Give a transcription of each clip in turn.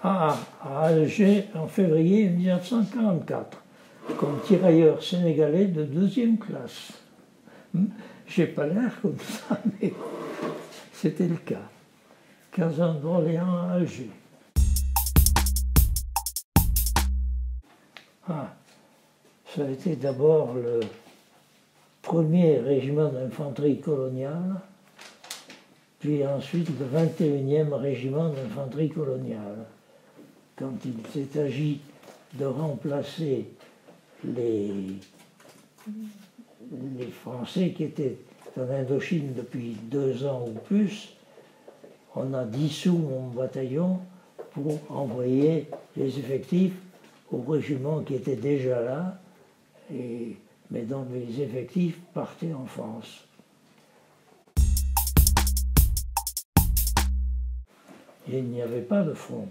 à Alger en février 1944, comme tirailleur sénégalais de 2e classe. J'ai pas l'air comme ça, mais c'était le cas. Caserne d'Orléans à Alger. Ça a été d'abord le 1er régiment d'infanterie coloniale, puis ensuite le 21e régiment d'infanterie coloniale. Quand il s'est agi de remplacer les Français qui étaient en Indochine depuis 2 ans ou plus, on a dissous mon bataillon pour envoyer les effectifs au régiment qui était déjà là, mais dont les effectifs partaient en France. Il n'y avait pas de front.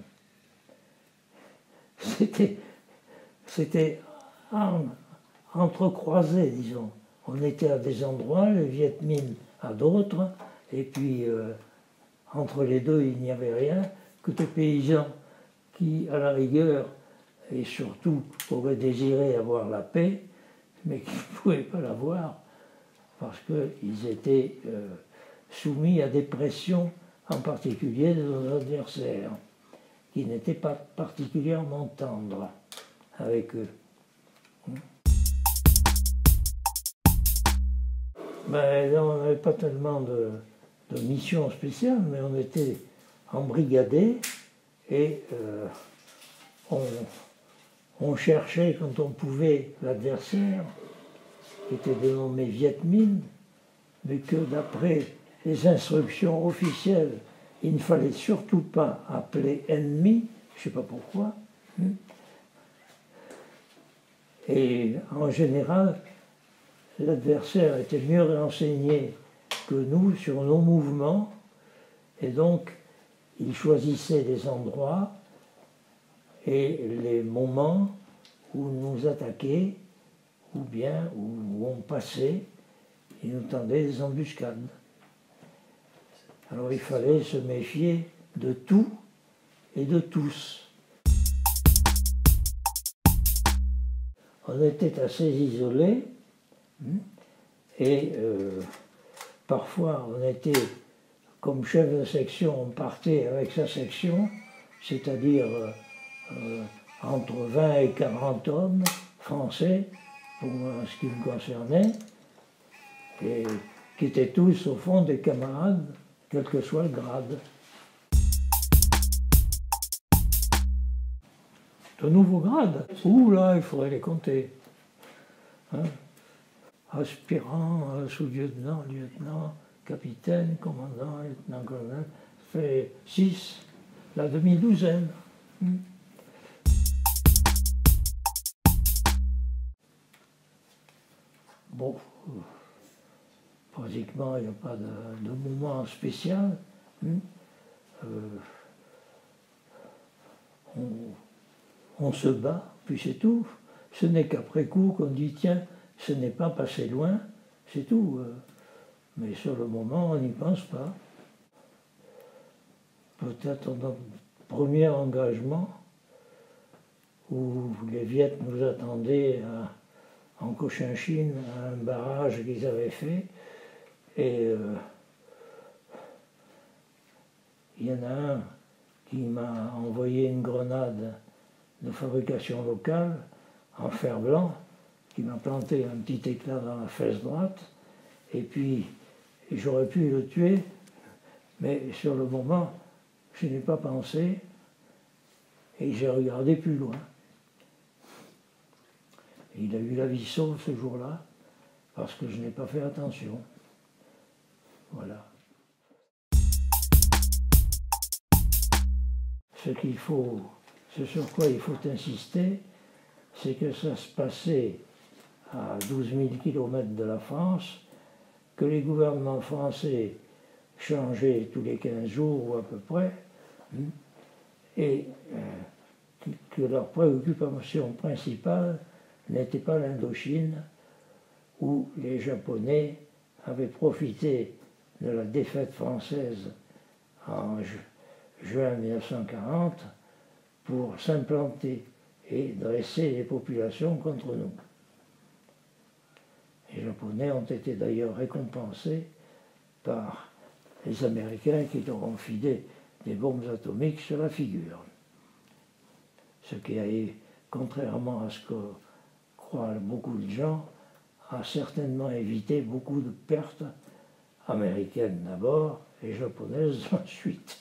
C'était entrecroisé, disons. On était à des endroits, les Viet Minh à d'autres, et puis entre les deux, il n'y avait rien que des paysans qui, à la rigueur, et surtout auraient désiré avoir la paix, mais qui ne pouvaient pas l'avoir parce qu'ils étaient soumis à des pressions, en particulier de nos adversaires, qui n'étaient pas particulièrement tendres avec eux. Ben, on n'avait pas tellement de mission spéciale, mais on était embrigadés et on cherchait quand on pouvait l'adversaire, qui était dénommé Viet Minh, mais que d'après les instructions officielles, il ne fallait surtout pas appeler ennemi, je ne sais pas pourquoi. Et en général, l'adversaire était mieux renseigné que nous sur nos mouvements, et donc il choisissait des endroits et les moments où nous attaquait, ou bien où on passait, et nous tendait des embuscades. Alors il fallait se méfier de tout et de tous. On était assez isolés, et parfois on était, comme chef de section, on partait avec sa section, c'est-à-dire entre 20 et 40 hommes français, pour ce qui me concernait, et qui étaient tous au fond des camarades, quel que soit le grade. De nouveaux grades, ouh là, il faudrait les compter. Aspirant, sous-lieutenant, lieutenant, capitaine, commandant, lieutenant-colonel, ça fait 6, la demi-douzaine. Bon, pratiquement, il n'y a pas de moment spécial. On se bat, puis c'est tout. Ce n'est qu'après coup qu'on dit, tiens, ce n'est pas passé loin, c'est tout. Mais sur le moment, on n'y pense pas. Peut-être notre premier engagement, où les Viettes nous attendaient en Cochinchine, à un barrage qu'ils avaient fait, et il y en a un qui m'a envoyé une grenade de fabrication locale en fer blanc, qui m'a planté un petit éclat dans la fesse droite, et puis j'aurais pu le tuer, mais sur le moment, je n'ai pas pensé, et j'ai regardé plus loin. Et il a eu la vie sauve ce jour-là, parce que je n'ai pas fait attention. Voilà. Ce sur quoi il faut insister, c'est que ça se passait à 12 000 km de la France, que les gouvernements français changeaient tous les 15 jours ou à peu près, et que leur préoccupation principale n'était pas l'Indochine, où les Japonais avaient profité de la défaite française en juin 1940 pour s'implanter et dresser les populations contre nous. Les Japonais ont été d'ailleurs récompensés par les Américains qui leur ont filé des bombes atomiques sur la figure. Ce qui a, contrairement à ce que croient beaucoup de gens, a certainement évité beaucoup de pertes américaines d'abord et japonaises ensuite.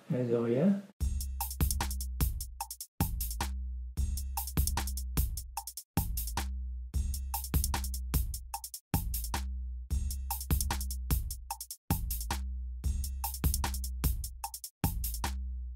Mais de rien.